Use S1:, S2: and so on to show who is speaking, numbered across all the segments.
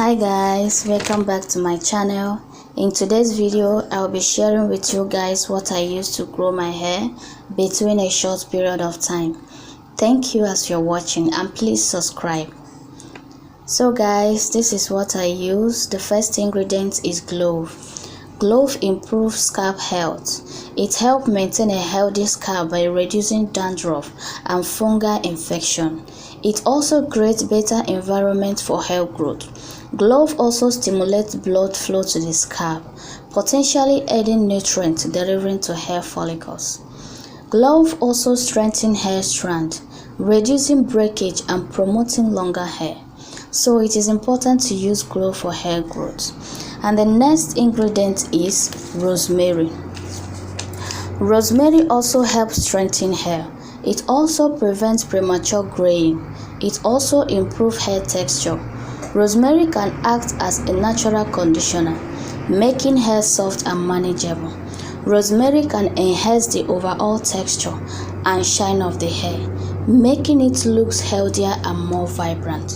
S1: Hi guys, welcome back to my channel. In today's video I'll be sharing with you guys what I use to grow my hair between a short period of time. Thank you as you're watching, and please subscribe. So guys, this is what I use. The first ingredient is clove. Clove improves scalp health. It helps maintain a healthy scalp by reducing dandruff and fungal infection. It also creates better environment for hair growth. Clove also stimulates blood flow to the scalp, potentially adding nutrients delivering to hair follicles. Clove also strengthens hair strand, reducing breakage and promoting longer hair. So it is important to use clove for hair growth. And the next ingredient is rosemary. Rosemary also helps strengthen hair. It also prevents premature graying. It also improves hair texture. Rosemary can act as a natural conditioner, making hair soft and manageable. Rosemary can enhance the overall texture and shine of the hair, making it look healthier and more vibrant.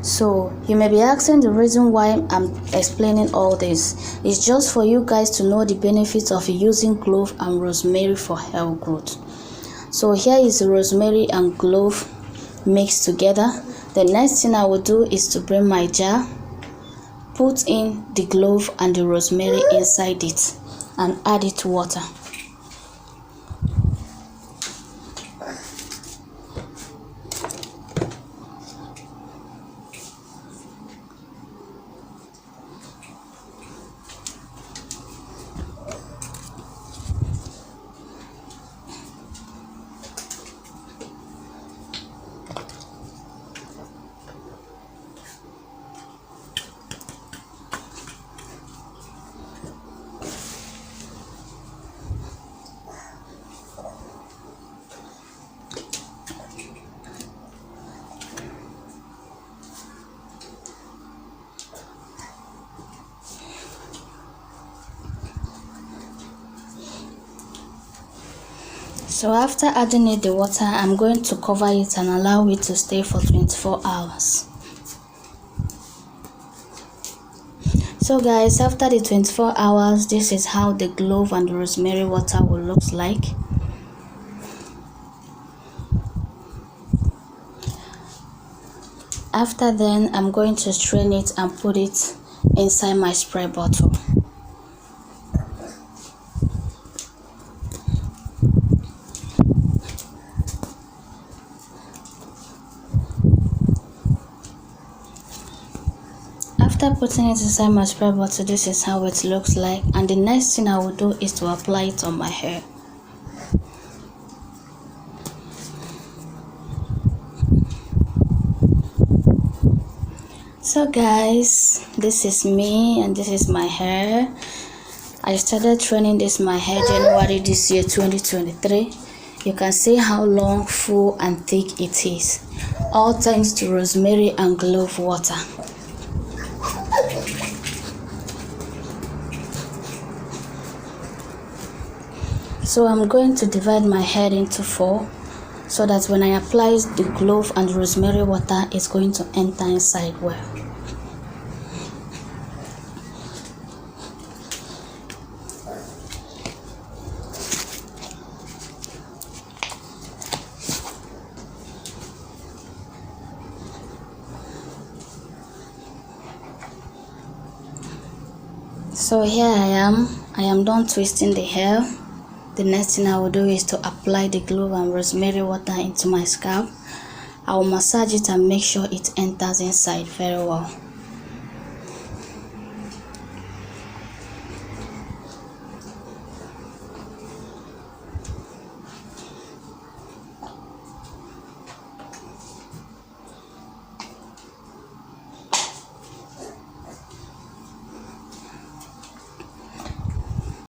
S1: So you may be asking the reason why I'm explaining all this. It's just for you guys to know the benefits of using clove and rosemary for hair growth. So here is the rosemary and clove mixed together. The next thing I will do is to bring my jar, put in the clove and the rosemary inside it, and add it to water. So after adding it the water, I'm going to cover it and allow it to stay for 24 hours. So guys, after the 24 hours, this is how the clove and the rosemary water will look like. After then, I'm going to strain it and put it inside my spray bottle. After putting it inside my spray bottle, this is how it looks like, and the next thing I will do is to apply it on my hair. So guys, this is me and this is my hair. I started training this my hair January this year 2023. You can see how long, full and thick it is, all thanks to rosemary and clove water. So I'm going to divide my hair into 4 so that when I apply the clove and rosemary water, it's going to enter inside well. So here I am done twisting the hair. The next thing I will do is to apply the clove and rosemary water into my scalp. I will massage it and make sure it enters inside very well.